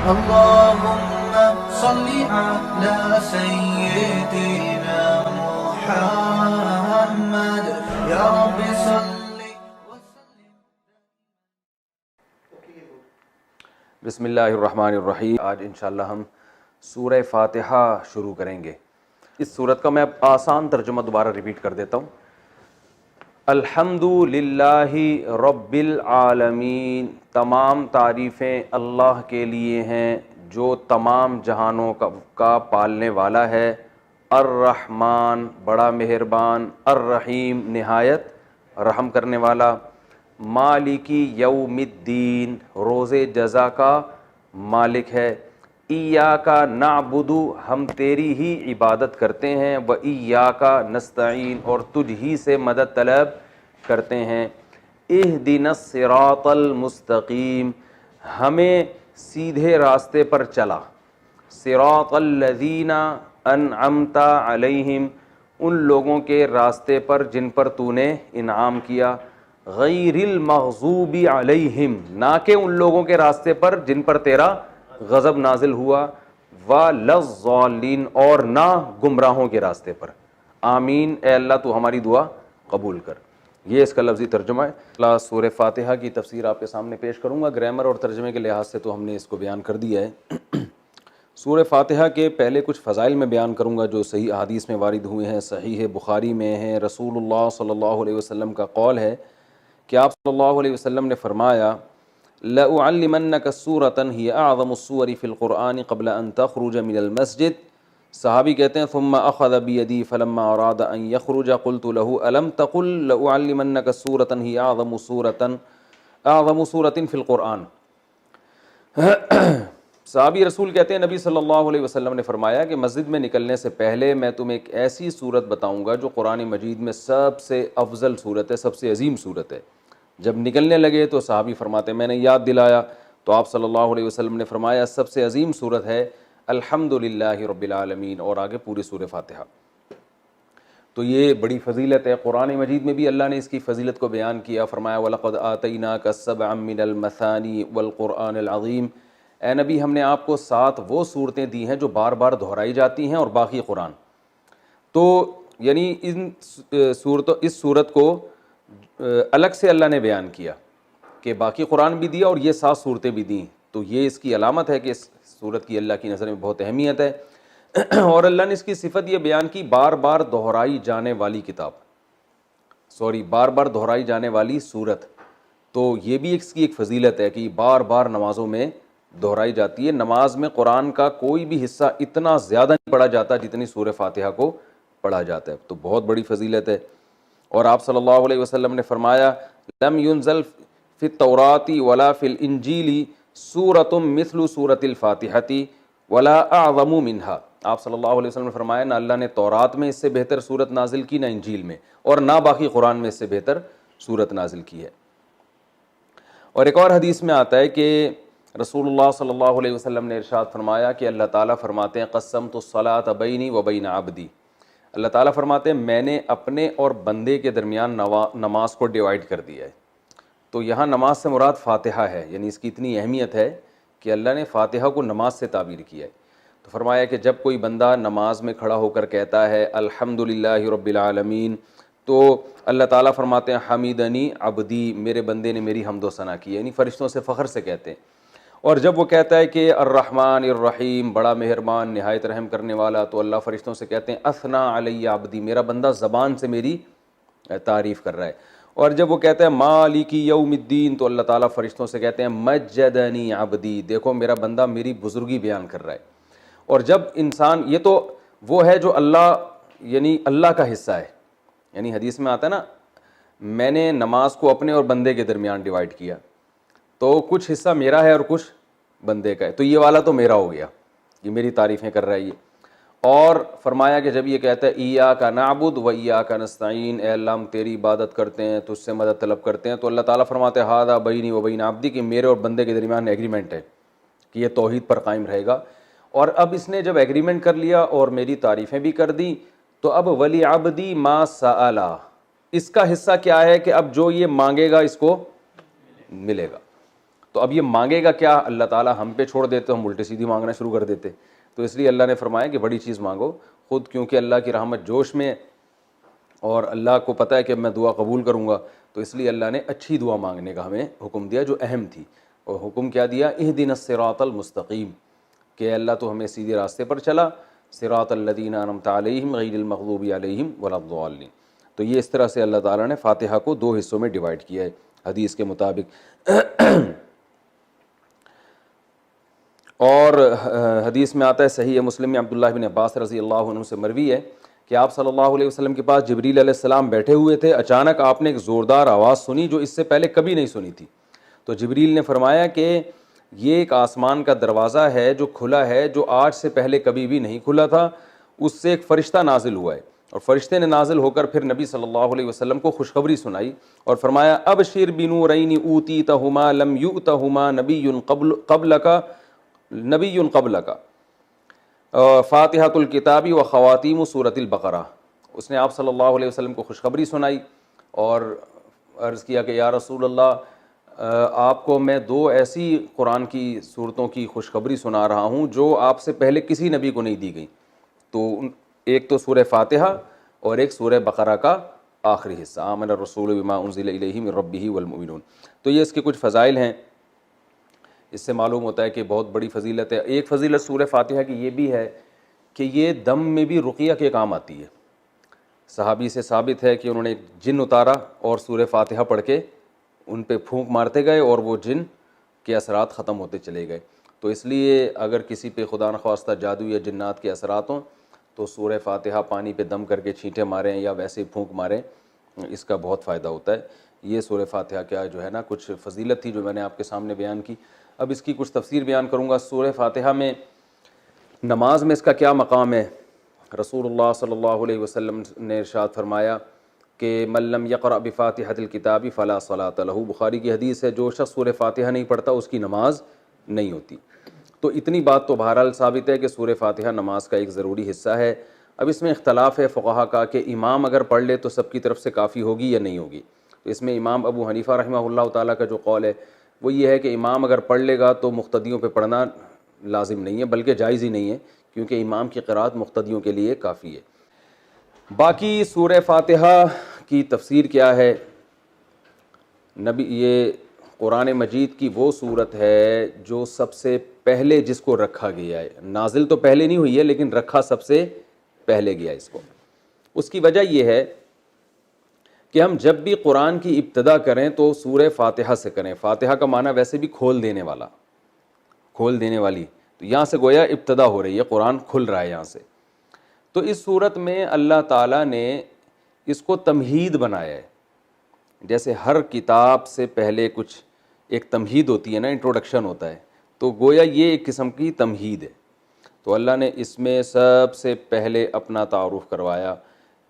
اللهم صل على سيدنا محمد يا رب صل وسلم. بسم اللہ الرحمن الرحیم. آج انشاءاللہ ہم سورہ فاتحہ شروع کریں گے. اس سورت کا میں آسان ترجمہ دوبارہ ریپیٹ کر دیتا ہوں. الحمد للہ رب العالمین، تمام تعریفیں اللہ کے لیے ہیں جو تمام جہانوں کا پالنے والا ہے. الرحمن، بڑا مہربان. الرحیم، نہایت رحم کرنے والا. مالکی یوم الدین، روز جزا کا مالک ہے. ایاک نعبد، ہم تیری ہی عبادت کرتے ہیں. و ایاک نستعین، اور تجھ ہی سے مدد طلب کرتے ہیں. اہدنا الصراط المستقیم، ہمیں سیدھے راستے پر چلا. صراط الذین انعمت علیہم، ان لوگوں کے راستے پر جن پر تو نے انعام کیا. غیر المغضوب علیہم، نہ کہ ان لوگوں کے راستے پر جن پر تیرا غضب نازل ہوا. ولا الضالین، اور نہ گمراہوں کے راستے پر. آمین. اے اللہ تو ہماری دعا قبول کر. یہ اس کا لفظی ترجمہ ہے. سورہ فاتحہ کی تفسیر آپ کے سامنے پیش کروں گا. گرامر اور ترجمے کے لحاظ سے تو ہم نے اس کو بیان کر دیا ہے. سورہ فاتحہ کے پہلے کچھ فضائل میں بیان کروں گا جو صحیح احادیث میں وارد ہوئے ہیں. صحیح بخاری میں ہیں. رسول اللہ صلی اللہ علیہ وسلم کا قول ہے کہ آپ صلی اللہ علیہ وسلم نے فرمایا لَأُعَلِّمَنَّكَ سُورَةً هِيَ أَعْظَمُ السُّوَرِ فِي الْقُرْآنِ قَبْلَ أَن تَخْرُجَ مِنَ الْمَسْجِدِ. صحابی کہتے ہیں ثُمَّ أَخَذَ بِيَدِي فَلَمَّا أَرَادَ أَن يَخْرُجَ قُلْتُ لَهُ أَلَمْ تَقُلْ لَأُعَلِّمَنَّكَ سُورَةً هِيَ أَعْظَمُ سُورَةٍ فِي الْقُرْآنِ. صحابی رسول کہتے ہیں نبی صلی اللہ علیہ وسلم نے فرمایا کہ مسجد میں نکلنے سے پہلے میں تمہیں ایک ایسی صورت بتاؤں گا جو قرآن مجید میں سب سے افضل صورت ہے، سب سے عظیم صورت ہے. جب نکلنے لگے تو صحابی فرماتے ہیں میں نے یاد دلایا تو آپ صلی اللہ علیہ وسلم نے فرمایا سب سے عظیم صورت ہے الحمد للہ رب العالمین، اور آگے پوری سورہ فاتحہ. تو یہ بڑی فضیلت ہے. قرآن مجید میں بھی اللہ نے اس کی فضیلت کو بیان کیا. فرمایا وَلَقَدْ آتَيْنَاكَ سَبْعًا مِّنَ الْمَثَانِي وَالْقُرْآنِ الْعَظِيمِ. اے نبی ہم نے آپ کو 7 وہ صورتیں دی ہیں جو بار بار دہرائی جاتی ہیں اور باقی قرآن. تو یعنی اس صورت کو الگ سے اللہ نے بیان کیا کہ باقی قرآن بھی دیا اور یہ 7 صورتیں بھی دیں. تو یہ اس کی علامت ہے کہ اس صورت کی اللہ کی نظر میں بہت اہمیت ہے. اور اللہ نے اس کی صفت یہ بیان کی بار بار دہرائی جانے والی بار بار دہرائی جانے والی صورت. تو یہ بھی اس کی ایک فضیلت ہے کہ بار بار نمازوں میں دہرائی جاتی ہے. نماز میں قرآن کا کوئی بھی حصہ اتنا زیادہ نہیں پڑھا جاتا جتنی سورہ فاتحہ کو پڑھا جاتا ہے. تو بہت بڑی فضیلت ہے. اور آپ صلی اللہ علیہ وسلم نے فرمایا لم ينزل فی التوراۃ ولا فی الانجیل سورۃ مثل سورۃ الفاتحۃ ولا اعظم منها. آپ صلی اللہ علیہ وسلم نے فرمایا نہ اللہ نے تورات میں اس سے بہتر سورت نازل کی، نہ انجیل میں، اور نہ باقی قرآن میں اس سے بہتر سورت نازل کی ہے. اور ایک اور حدیث میں آتا ہے کہ رسول اللہ صلی اللہ علیہ وسلم نے ارشاد فرمایا کہ اللہ تعالیٰ فرماتے ہیں قسمت الصلاۃ بینی و بین عبدی. اللہ تعالیٰ فرماتے ہیں میں نے اپنے اور بندے کے درمیان نماز کو ڈیوائیڈ کر دیا ہے. تو یہاں نماز سے مراد فاتحہ ہے، یعنی اس کی اتنی اہمیت ہے کہ اللہ نے فاتحہ کو نماز سے تعبیر کیا ہے. تو فرمایا کہ جب کوئی بندہ نماز میں کھڑا ہو کر کہتا ہے الحمد للہ رب العالمین، تو اللہ تعالیٰ فرماتے ہیں حمیدنی عبدی، میرے بندے نے میری حمد و ثنا کی، یعنی فرشتوں سے فخر سے کہتے ہیں. اور جب وہ کہتا ہے کہ الرحمن الرحیم، بڑا مہربان نہایت رحم کرنے والا، تو اللہ فرشتوں سے کہتے ہیں اثنا علی عبدی، میرا بندہ زبان سے میری تعریف کر رہا ہے. اور جب وہ کہتا ہے مالکی یوم الدین، تو اللہ تعالیٰ فرشتوں سے کہتے ہیں مجدنی عبدی، دیکھو میرا بندہ میری بزرگی بیان کر رہا ہے. اور جب انسان، یہ تو وہ ہے جو اللہ یعنی اللہ کا حصہ ہے. یعنی حدیث میں آتا ہے نا میں نے نماز کو اپنے اور بندے کے درمیان ڈیوائیڈ کیا، تو کچھ حصہ میرا ہے اور کچھ بندے کا ہے. تو یہ والا تو میرا ہو گیا، یہ میری تعریفیں کر رہا ہے یہ. اور فرمایا کہ جب یہ کہتا ہے ایاک نعبد و ایاک نستعین، اے اللہ ہم تیری عبادت کرتے ہیں، تجھ سے مدد طلب کرتے ہیں، تو اللہ تعالیٰ فرماتے ہیں ھذا بینی و بین عبدی، کہ میرے اور بندے کے درمیان ایگریمنٹ ہے کہ یہ توحید پر قائم رہے گا. اور اب اس نے جب ایگریمنٹ کر لیا اور میری تعریفیں بھی کر دی، تو اب ولی عبدی ما سأل، اس کا حصہ کیا ہے کہ اب جو یہ مانگے گا اس کو ملے گا. تو اب یہ مانگے گا کیا؟ اللہ تعالیٰ ہم پہ چھوڑ دیتے، ہم الٹی سیدھی مانگنا شروع کر دیتے. تو اس لیے اللہ نے فرمایا کہ بڑی چیز مانگو خود، کیونکہ اللہ کی رحمت جوش میں اور اللہ کو پتہ ہے کہ میں دعا قبول کروں گا. تو اس لیے اللہ نے اچھی دعا مانگنے کا ہمیں حکم دیا جو اہم تھی. اور حکم کیا دیا؟ اہدنا الصراط المستقیم، کہ اللہ تو ہمیں سیدھے راستے پر چلا، صراط الذین انعمت علیہم غیر المغضوب علیہم ولا الضالین. تو یہ اس طرح سے اللہ تعالیٰ نے فاتحہ کو 2 حصوں میں ڈیوائڈ کیا ہے حدیث کے مطابق. اور حدیث میں آتا ہے صحیح مسلم میں عبداللہ بن عباس رضی اللہ عنہ سے مروی ہے کہ آپ صلی اللہ علیہ وسلم کے پاس جبریل علیہ السلام بیٹھے ہوئے تھے. اچانک آپ نے ایک زوردار آواز سنی جو اس سے پہلے کبھی نہیں سنی تھی. تو جبریل نے فرمایا کہ یہ ایک آسمان کا دروازہ ہے جو کھلا ہے، جو آج سے پہلے کبھی بھی نہیں کھلا تھا. اس سے ایک فرشتہ نازل ہوا ہے، اور فرشتے نے نازل ہو کر پھر نبی صلی اللہ علیہ وسلم کو خوشخبری سنائی اور فرمایا ابشر بنورین اوتیتہما لم یؤتہما نبی قبلک فاتحۃ الکتاب و خواتیم سورۃ البقرہ. اس نے آپ صلی اللہ علیہ وسلم کو خوشخبری سنائی اور عرض کیا کہ یا رسول اللہ، آپ کو میں 2 ایسی قرآن کی صورتوں کی خوشخبری سنا رہا ہوں جو آپ سے پہلے کسی نبی کو نہیں دی گئی. تو ایک تو سورہ فاتحہ اور ایک سورہ بقرہ کا آخری حصہ، آمن الرسول بما انزل الیہ من ربہ والمؤمنون. تو یہ اس کے کچھ فضائل ہیں. اس سے معلوم ہوتا ہے کہ بہت بڑی فضیلت ہے. ایک فضیلت سورہ فاتحہ کی یہ بھی ہے کہ یہ دم میں بھی رقیہ کے کام آتی ہے. صحابی سے ثابت ہے کہ انہوں نے جن اتارا اور سورہ فاتحہ پڑھ کے ان پہ پھونک مارتے گئے اور وہ جن کے اثرات ختم ہوتے چلے گئے. تو اس لیے اگر کسی پہ خدا نخواستہ جادو یا جنات کے اثرات ہوں تو سورہ فاتحہ پانی پہ دم کر کے چھینٹے ماریں یا ویسے پھونک ماریں، اس کا بہت فائدہ ہوتا ہے. یہ سورہ فاتحہ کیا جو ہے نا کچھ فضیلت تھی جو میں نے آپ کے سامنے بیان کی. اب اس کی کچھ تفسیر بیان کروں گا. سورہ فاتحہ میں نماز میں اس کا کیا مقام ہے؟ رسول اللہ صلی اللہ علیہ وسلم نے ارشاد فرمایا کہ من لم یقرأ بفاتحۃ الکتاب فلا صلاۃ لہ. بخاری کی حدیث ہے، جو شخص سورہ فاتحہ نہیں پڑھتا اس کی نماز نہیں ہوتی. تو اتنی بات تو بہرحال ثابت ہے کہ سورہ فاتحہ نماز کا ایک ضروری حصہ ہے. اب اس میں اختلاف ہے فقہا کا کہ امام اگر پڑھ لے تو سب کی طرف سے کافی ہوگی یا نہیں ہوگی. تو اس میں امام ابو حنیفہ رحمہ اللہ تعالیٰ کا جو قول ہے وہ یہ ہے کہ امام اگر پڑھ لے گا تو مقتدیوں پہ پڑھنا لازم نہیں ہے، بلکہ جائز ہی نہیں ہے، کیونکہ امام کی قرات مقتدیوں کے لیے کافی ہے. باقی سورہ فاتحہ کی تفسیر کیا ہے؟ یہ قرآن مجید کی وہ صورت ہے جو سب سے پہلے جس کو رکھا گیا ہے. نازل تو پہلے نہیں ہوئی ہے لیکن رکھا سب سے پہلے گیا اس کو. اس کی وجہ یہ ہے کہ ہم جب بھی قرآن کی ابتدا کریں تو سورہ فاتحہ سے کریں. فاتحہ کا معنی ویسے بھی کھول دینے والا، کھول دینے والی. تو یہاں سے گویا ابتدا ہو رہی ہے، قرآن کھل رہا ہے یہاں سے. تو اس صورت میں اللہ تعالیٰ نے اس کو تمہید بنایا ہے. جیسے ہر کتاب سے پہلے کچھ ایک تمہید ہوتی ہے نا، انٹروڈکشن ہوتا ہے، تو گویا یہ ایک قسم کی تمہید ہے. تو اللہ نے اس میں سب سے پہلے اپنا تعارف کروایا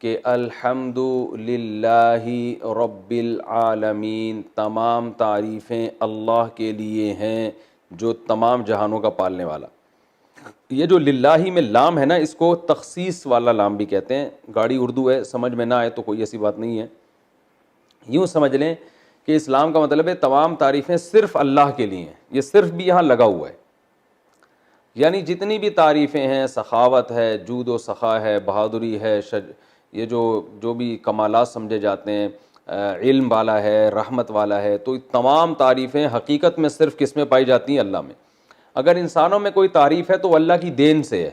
کہ الحمد للہ رب العالمین، تمام تعریفیں اللہ کے لیے ہیں جو تمام جہانوں کا پالنے والا. یہ جو للہ میں لام ہے نا، اس کو تخصیص والا لام بھی کہتے ہیں. گاڑی اردو ہے، سمجھ میں نہ آئے تو کوئی ایسی بات نہیں ہے. یوں سمجھ لیں کہ اسلام کا مطلب ہے تمام تعریفیں صرف اللہ کے لیے ہیں. یہ صرف بھی یہاں لگا ہوا ہے، یعنی جتنی بھی تعریفیں ہیں، سخاوت ہے، جود و سخا ہے، بہادری ہے، یہ جو بھی کمالات سمجھے جاتے ہیں، علم والا ہے، رحمت والا ہے، تو تمام تعریفیں حقیقت میں صرف کس میں پائی جاتی ہیں؟ اللہ میں. اگر انسانوں میں کوئی تعریف ہے تو وہ اللہ کی دین سے ہے،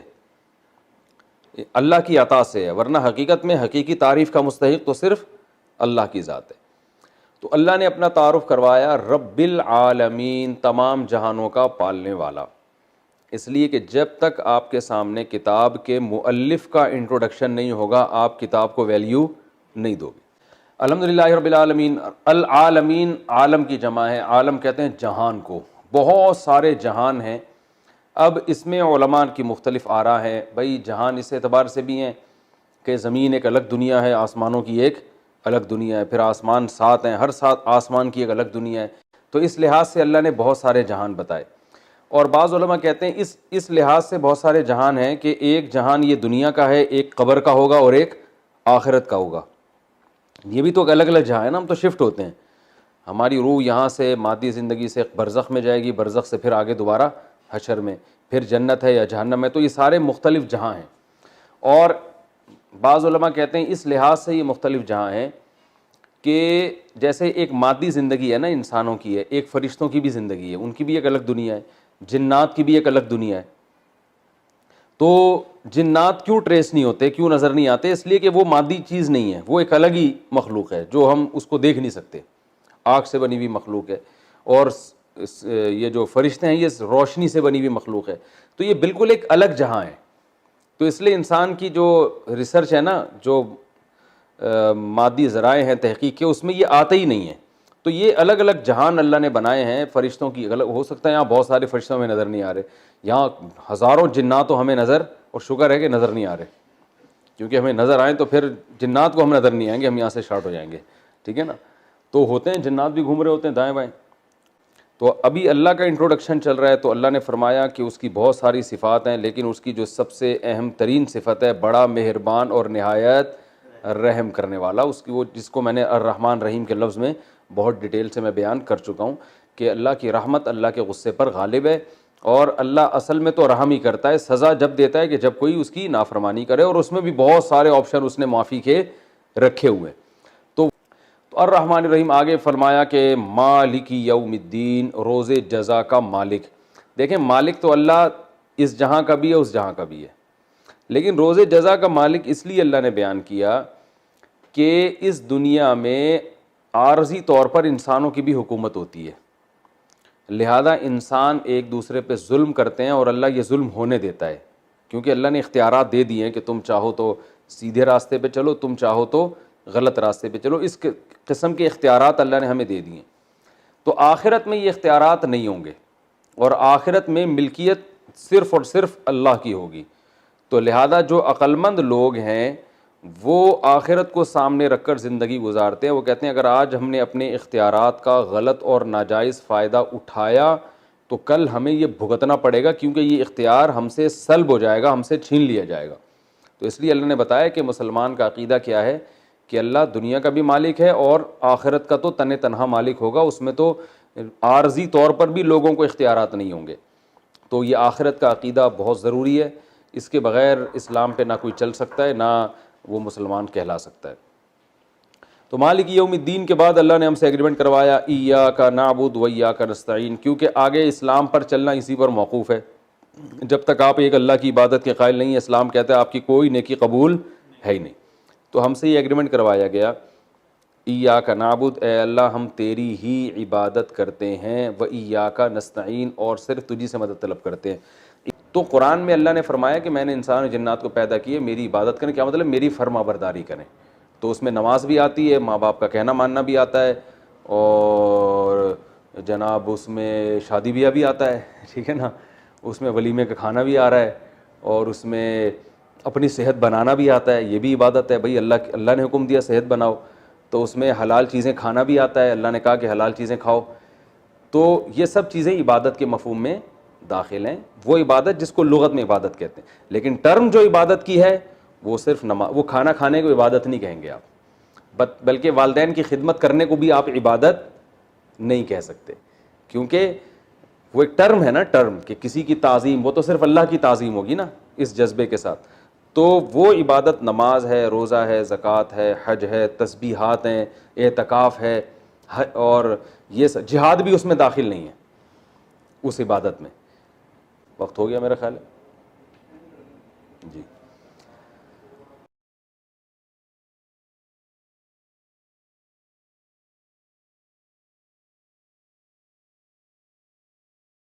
اللہ کی عطا سے ہے، ورنہ حقیقت میں حقیقی تعریف کا مستحق تو صرف اللہ کی ذات ہے. تو اللہ نے اپنا تعارف کروایا رب العالمین، تمام جہانوں کا پالنے والا. اس لیے کہ جب تک آپ کے سامنے کتاب کے مؤلف کا انٹروڈکشن نہیں ہوگا آپ کتاب کو ویلیو نہیں دو گے. الحمدللہ رب العالمین. العالمین عالم کی جمع ہے، عالم کہتے ہیں جہان کو. بہت سارے جہان ہیں. اب اس میں علماء کی مختلف آراء ہیں. بھئی جہان اس اعتبار سے بھی ہیں کہ زمین ایک الگ دنیا ہے، آسمانوں کی ایک الگ دنیا ہے، پھر آسمان 7 ہیں، ہر 7 آسمان کی ایک الگ دنیا ہے. تو اس لحاظ سے اللہ نے بہت سارے جہان بتائے. اور بعض علماء کہتے ہیں اس لحاظ سے بہت سارے جہان ہیں کہ ایک جہان یہ دنیا کا ہے، ایک قبر کا ہوگا اور ایک آخرت کا ہوگا. یہ بھی تو الگ الگ جہان ہے نا، ہم تو شفٹ ہوتے ہیں. ہماری روح یہاں سے مادی زندگی سے برزخ میں جائے گی، برزخ سے پھر آگے دوبارہ حشر میں، پھر جنت ہے یا جہنم ہے. تو یہ سارے مختلف جہاں ہیں. اور بعض علماء کہتے ہیں اس لحاظ سے یہ مختلف جہاں ہیں کہ جیسے ایک مادی زندگی ہے نا انسانوں کی ہے، ایک فرشتوں کی بھی زندگی ہے، ان کی بھی ایک الگ دنیا ہے، جنات کی بھی ایک الگ دنیا ہے. تو جنات کیوں ٹریس نہیں ہوتے، کیوں نظر نہیں آتے؟ اس لیے کہ وہ مادی چیز نہیں ہے، وہ ایک الگ ہی مخلوق ہے جو ہم اس کو دیکھ نہیں سکتے. آگ سے بنی ہوئی مخلوق ہے. اور یہ جو فرشتے ہیں یہ روشنی سے بنی ہوئی مخلوق ہے. تو یہ بالکل ایک الگ جہاں ہے. تو اس لیے انسان کی جو ریسرچ ہے نا، جو مادی ذرائع ہیں تحقیق کے، اس میں یہ آتے ہی نہیں ہے. تو یہ الگ الگ جہان اللہ نے بنائے ہیں فرشتوں کی. غلط ہو سکتا ہے یہاں بہت سارے فرشتوں میں نظر نہیں آ رہے، یہاں ہزاروں جنات ہمیں نظر، اور شکر ہے کہ نظر نہیں آ رہے، کیونکہ ہمیں نظر آئیں تو پھر جنات کو ہم نظر نہیں آئیں گے، ہم یہاں سے شارٹ ہو جائیں گے. ٹھیک ہے نا. تو ہوتے ہیں جنات بھی گھوم رہے ہوتے ہیں دائیں بائیں. تو ابھی اللہ کا انٹروڈکشن چل رہا ہے. تو اللہ نے فرمایا کہ اس کی بہت ساری صفات ہیں، لیکن اس کی جو سب سے اہم ترین صفت ہے، بڑا مہربان اور نہایت رحم کرنے والا. اس کی وہ جس کو میں نے الرحمن رحیم کے لفظ میں بہت ڈیٹیل سے میں بیان کر چکا ہوں کہ اللہ کی رحمت اللہ کے غصے پر غالب ہے. اور اللہ اصل میں تو رحم ہی کرتا ہے، سزا جب دیتا ہے کہ جب کوئی اس کی نافرمانی کرے، اور اس میں بھی بہت سارے آپشن اس نے معافی کے رکھے ہوئے. تو الرحمن الرحیم آگے فرمایا کہ مالک یوم الدین، روز جزا کا مالک. دیکھیں مالک تو اللہ اس جہاں کا بھی ہے اس جہاں کا بھی ہے، لیکن روز جزا کا مالک اس لیے اللہ نے بیان کیا کہ اس دنیا میں عارضی طور پر انسانوں کی بھی حکومت ہوتی ہے، لہذا انسان ایک دوسرے پہ ظلم کرتے ہیں اور اللہ یہ ظلم ہونے دیتا ہے، کیونکہ اللہ نے اختیارات دے دیے ہیں کہ تم چاہو تو سیدھے راستے پہ چلو، تم چاہو تو غلط راستے پہ چلو. اس قسم کے اختیارات اللہ نے ہمیں دے دیے. تو آخرت میں یہ اختیارات نہیں ہوں گے، اور آخرت میں ملکیت صرف اور صرف اللہ کی ہوگی. تو لہذا جو عقلمند لوگ ہیں وہ آخرت کو سامنے رکھ کر زندگی گزارتے ہیں. وہ کہتے ہیں اگر آج ہم نے اپنے اختیارات کا غلط اور ناجائز فائدہ اٹھایا تو کل ہمیں یہ بھگتنا پڑے گا، کیونکہ یہ اختیار ہم سے سلب ہو جائے گا، ہم سے چھین لیا جائے گا. تو اس لیے اللہ نے بتایا کہ مسلمان کا عقیدہ کیا ہے کہ اللہ دنیا کا بھی مالک ہے اور آخرت کا تو تنہا مالک ہوگا. اس میں تو عارضی طور پر بھی لوگوں کو اختیارات نہیں ہوں گے. تو یہ آخرت کا عقیدہ بہت ضروری ہے. اس کے بغیر اسلام پہ نہ کوئی چل سکتا ہے، نہ وہ مسلمان کہلا سکتا ہے. تو مالک یوم الدین کے بعد اللہ نے ہم سے ایگریمنٹ کروایا ایاک نعبد و ایاک نستعین، کیونکہ آگے اسلام پر چلنا اسی پر موقوف ہے. جب تک آپ ایک اللہ کی عبادت کے قائل نہیں ہیں، اسلام کہتا ہے آپ کی کوئی نیکی قبول ہے ہی نہیں. تو ہم سے یہ ایگریمنٹ کروایا گیا ایاک نعبد، اے اللہ ہم تیری ہی عبادت کرتے ہیں، و ایاک نستعین، اور صرف تجھی سے مدد طلب کرتے ہیں. تو قرآن میں اللہ نے فرمایا کہ میں نے انسان اور جنات کو پیدا کیے میری عبادت کریں. کیا مطلب؟ میری فرما برداری کریں. تو اس میں نماز بھی آتی ہے، ماں باپ کا کہنا ماننا بھی آتا ہے، اور جناب اس میں شادی بیاہ بھی آتا ہے. ٹھیک ہے نا. اس میں ولیمے کا کھانا بھی آ رہا ہے، اور اس میں اپنی صحت بنانا بھی آتا ہے. یہ بھی عبادت ہے بھائی، اللہ نے حکم دیا صحت بناؤ، تو اس میں حلال چیزیں کھانا بھی آتا ہے. اللہ نے کہا کہ حلال چیزیں کھاؤ. تو یہ سب چیزیں عبادت کے مفہوم میں داخل ہیں. وہ عبادت جس کو لغت میں عبادت کہتے ہیں، لیکن ٹرم جو عبادت کی ہے وہ صرف نماز، وہ کھانا کھانے کو عبادت نہیں کہیں گے آپ، بلکہ والدین کی خدمت کرنے کو بھی آپ عبادت نہیں کہہ سکتے، کیونکہ وہ ایک ٹرم ہے نا، ٹرم کہ کسی کی تعظیم، وہ تو صرف اللہ کی تعظیم ہوگی نا اس جذبے کے ساتھ. تو وہ عبادت نماز ہے، روزہ ہے، زکوٰۃ ہے، حج ہے، تسبیحات ہیں، اعتکاف ہے، اور یہ جہاد بھی اس میں داخل نہیں ہے اس عبادت میں. وقت ہو گیا میرا خیال ہے جی.